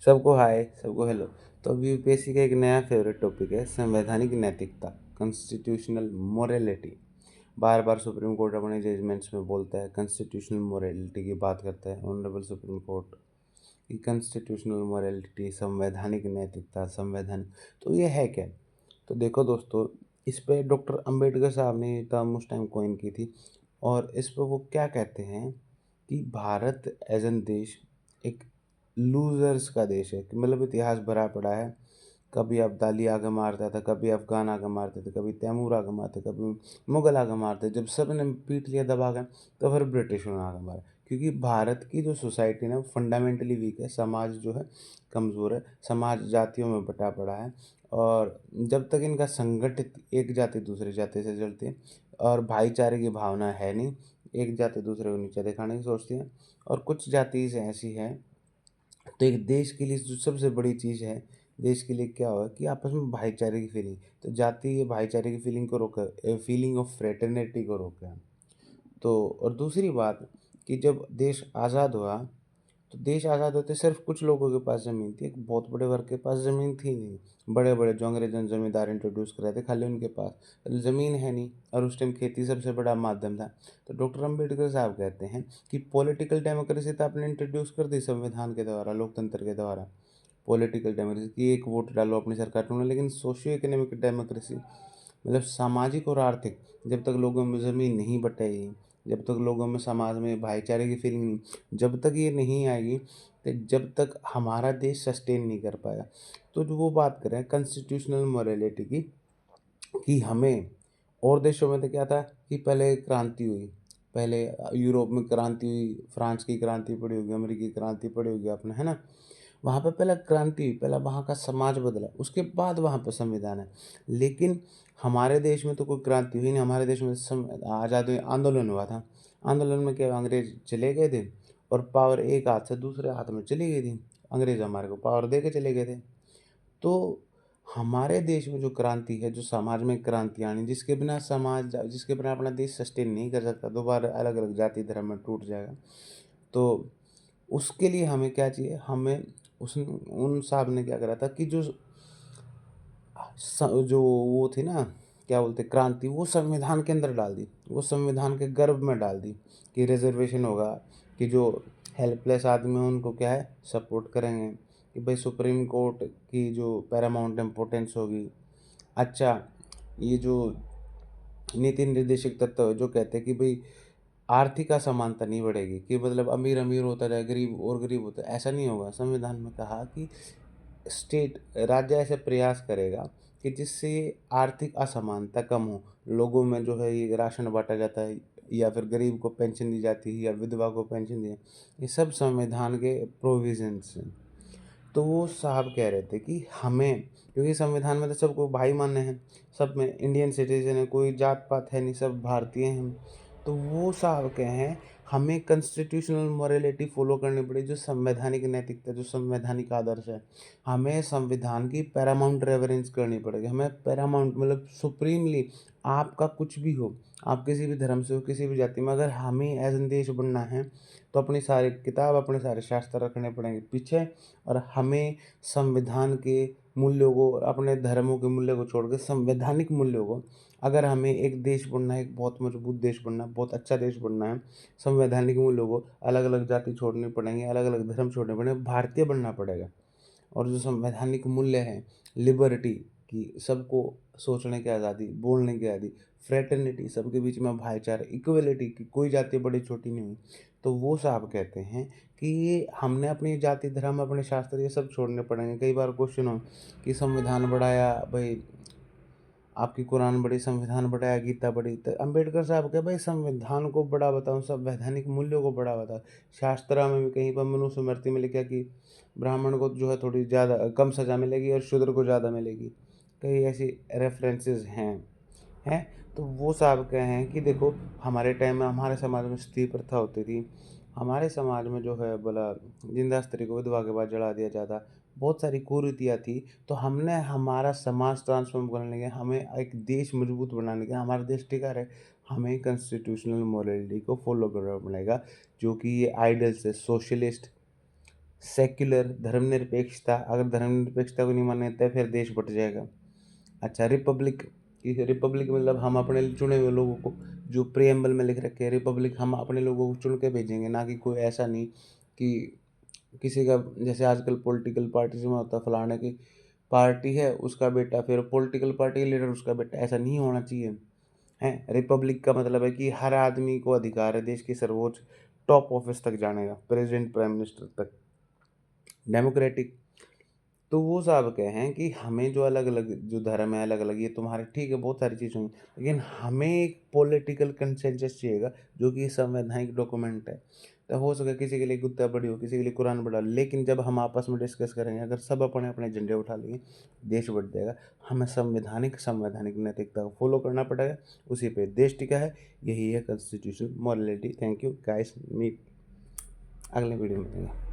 सबको हाय, सबको हेलो। तो अभी यूपीएससी का एक नया फेवरेट टॉपिक है संवैधानिक नैतिकता, कॉन्स्टिट्यूशनल मोरालिटी। बार बार सुप्रीम कोर्ट अपने जजमेंट्स में बोलता है, कॉन्स्टिट्यूशनल मोरालिटी की बात करता है ऑनरेबल सुप्रीम कोर्ट की। कॉन्स्टिट्यूशनल मोरालिटी, संवैधानिक नैतिकता, संवैधान, तो ये है क्या? तो देखो दोस्तों, इस पे डॉक्टर अंबेडकर साहब ने ये टर्म उस टाइम कॉइन की थी। और इस पर वो क्या कहते हैं कि भारत एज एन देश एक लूजर्स का देश है, कि मतलब इतिहास भरा पड़ा है। कभी अब्दाली आगे मारता था, कभी अफगान आगे मारते थे, कभी तैमूर आगे मारते, कभी मुगल आगे मारते। जब सब ने पीट लिया दबा के, तो फिर ब्रिटिश ने आगे मारा। क्योंकि भारत की जो सोसाइटी है वो फंडामेंटली वीक है, समाज जो है कमज़ोर है, समाज जातियों में बटा पड़ा है। और जब तक इनका संगठित एक जाति दूसरी जाति से चलती है और भाईचारे की भावना है नहीं, एक जाति दूसरे को नीचे दिखाने की सोचती है। और कुछ जाति ऐसी हैं, तो एक देश के लिए जो सबसे बड़ी चीज़ है, देश के लिए क्या हुआ कि आपस में भाईचारे की फीलिंग। तो जाति ये भाईचारे की फीलिंग को रोका, फीलिंग ऑफ फ्रेटर्निटी को रोका। तो और दूसरी बात कि जब देश आज़ाद हुआ, तो देश आज़ाद होते सिर्फ कुछ लोगों के पास ज़मीन थी, एक बहुत बड़े वर्ग के पास ज़मीन थी नहीं। बड़े बड़े जो अंग्रेजों ने जमींदार इंट्रोड्यूस कराए थे, खाली उनके पास ज़मीन है नहीं। और उस टाइम खेती सबसे बड़ा माध्यम था। तो डॉक्टर अम्बेडकर साहब कहते हैं कि पॉलिटिकल डेमोक्रेसी तो आपने इंट्रोड्यूस कर दी संविधान के द्वारा, लोकतंत्र के द्वारा। पॉलिटिकल डेमोक्रेसी की एक वोट डालो अपनी सरकार चुनो, लेकिन सोशियो इकोनॉमिक डेमोक्रेसी मतलब सामाजिक और आर्थिक, जब तक लोगों में ज़मीन नहीं बटेगी, जब तक लोगों में समाज में भाईचारे की फीलिंग नहीं, जब तक ये नहीं आएगी, तो जब तक हमारा देश सस्टेन नहीं कर पाएगा। तो जो वो बात करें कॉन्स्टिट्यूशनल मोरालिटी की, कि हमें, और देशों में तो क्या था कि पहले क्रांति हुई, पहले यूरोप में क्रांति हुई, फ्रांस की क्रांति पड़ी होगी, अमेरिकी क्रांति पड़ी होगी आपने, है ना? वहाँ पे पहले क्रांति हुई, पहले वहाँ का समाज बदला, उसके बाद वहाँ पे संविधान है। लेकिन हमारे देश में तो कोई क्रांति हुई नहीं, हमारे देश में आज़ादी आंदोलन हुआ था। आंदोलन में क्या, अंग्रेज चले गए थे और पावर एक हाथ से दूसरे हाथ में चली गई थी। अंग्रेज हमारे को पावर दे के चले गए थे। तो हमारे देश में जो क्रांति है, जो समाज में क्रांति आनी, जिसके बिना समाज, जिसके बिना अपना देश सस्टेन नहीं कर सकता, दोबारा अलग अलग जाति धर्म में टूट जाएगा। तो उसके लिए हमें क्या चाहिए, हमें उस उन साहब ने क्या करा था कि जो वो थी ना, क्या बोलते, क्रांति, वो संविधान के अंदर डाल दी, वो संविधान के गर्भ में डाल दी कि रिजर्वेशन होगा, कि जो हेल्पलेस आदमी हैं उनको क्या है सपोर्ट करेंगे, कि भाई सुप्रीम कोर्ट की जो पैरामाउंट इम्पोर्टेंस होगी। अच्छा, ये जो नीति निर्देशक तत्व है जो कहते हैं कि भाई आर्थिक असमानता नहीं बढ़ेगी, कि मतलब अमीर अमीर होता जाए, गरीब और गरीब होता है, ऐसा नहीं होगा। संविधान में कहा कि स्टेट, राज्य ऐसे प्रयास करेगा कि जिससे आर्थिक असमानता कम हो। लोगों में जो है ये राशन बांटा जाता है, या फिर गरीब को पेंशन दी जाती है, या विधवा को पेंशन दी है, ये सब संविधान के प्रोविजंस हैं। तो वो साहब कह रहे थे कि हमें, क्योंकि संविधान में तो सबको भाई माने हैं, सब में इंडियन सिटीजन है, कोई जात पात है नहीं, सब भारतीय हैं। तो वो साहब कहे हैं हमें कॉन्स्टिट्यूशनल मोरालिटी फॉलो करनी पड़ी, जो संवैधानिक नैतिकता, जो संवैधानिक आदर्श है। हमें संविधान की पैरामाउंट रेवरेंस करनी पड़ेगी, हमें पैरामाउंट मतलब सुप्रीमली, आपका कुछ भी हो, आप किसी भी धर्म से हो, किसी भी जाति में, अगर हमें एज एन देश बनना है, तो अपनी सारी किताब, अपने सारे शास्त्र रखने पड़ेंगे पीछे। और हमें संविधान के मूल्यों को, अपने धर्मों के मूल्यों को छोड़ के संवैधानिक मूल्यों को, अगर हमें एक देश बनना है, एक बहुत मजबूत देश बनना है, बहुत अच्छा देश बनना है, संवैधानिक मूल्यों को, अलग अलग जाति छोड़नी पड़ेंगे, अलग अलग धर्म छोड़ने पड़ेंगे, भारतीय बनना पड़ेगा। और जो संवैधानिक मूल्य हैं, लिबर्टी, कि सबको सोचने की आज़ादी, बोलने की आज़ादी, फ्रेटर्निटी, सबके बीच में भाईचारा, इक्वलिटी, कि कोई जाति बड़ी छोटी नहीं हुई। तो वो साहब कहते हैं कि ये हमने अपनी जाति धर्म, अपने शास्त्र, ये सब छोड़ने पड़ेंगे। कई बार क्वेश्चन हो कि संविधान बढ़ाया भाई, आपकी कुरान बड़ी, संविधान बढ़ाया, गीता बड़ी, तो अम्बेडकर साहब कहे भाई संविधान को बड़ा बताऊँ, संवैधानिक मूल्यों को बड़ा बताओ। शास्त्रा में भी कहीं पर मनुस्मृति में लिखा कि ब्राह्मण को जो है थोड़ी ज़्यादा कम सज़ा मिलेगी और शूद्र को ज़्यादा मिलेगी। कई ऐसी रेफरेंसेस हैं। तो वो साहब कहे हैं कि देखो, हमारे टाइम में हमारे समाज में स्त्री प्रथा होती थी, हमारे समाज में जो है बोला, जिंदा स्त्री को विधवा के बाद जला दिया जाता, बहुत सारी कुरीतियाँ थी। तो हमने हमारा समाज ट्रांसफॉर्म करने के, हमें एक देश मजबूत बनाने के, हमारा देश टिका रहे, हमें कॉन्स्टिट्यूशनल मोरालिटी को फॉलो करना पड़ेगा, जो कि ये आइडल्स है, सोशलिस्ट, सेक्युलर धर्मनिरपेक्षता, अगर धर्मनिरपेक्षता को नहीं मान्यता फिर देश बट जाएगा। अच्छा, रिपब्लिक, रिपब्लिक मतलब हम अपने चुने हुए लोगों को, जो प्रियम्बल में लिख रखे हैं रिपब्लिक, हम अपने लोगों को चुन के भेजेंगे, ना कि कोई ऐसा नहीं कि किसी का, जैसे आजकल पॉलिटिकल पार्टीज में होता है फलाने की पार्टी है उसका बेटा फिर पॉलिटिकल पार्टी लीडर उसका बेटा, ऐसा नहीं होना चाहिए। है, रिपब्लिक का मतलब है कि हर आदमी को अधिकार है देश की सर्वोच्च टॉप ऑफिस तक जाने का, प्रेसिडेंट प्राइम मिनिस्टर तक। डेमोक्रेटिक, तो वो साहब कहे हैं कि हमें जो अलग अलग जो धर्म है अलग अलग, ये तुम्हारे ठीक है बहुत सारी चीज़ें होंगी, लेकिन हमें एक पॉलिटिकल कंसेंसस चाहिएगा जो कि संवैधानिक डॉक्यूमेंट है। तो हो सके किसी के लिए कुत्ता बड़ी हो, किसी के लिए कुरान बड़ा हो, लेकिन जब हम आपस में डिस्कस करेंगे, अगर सब अपने अपने झंडे उठा लेंगे, देश बढ़ जाएगा। हमें संवैधानिक संवैधानिक नैतिकता को फॉलो करना पड़ेगा, उसी पे देश टिका है। यही है constitution morality. Thank you guys, meet अगले वीडियो में मिलेंगे।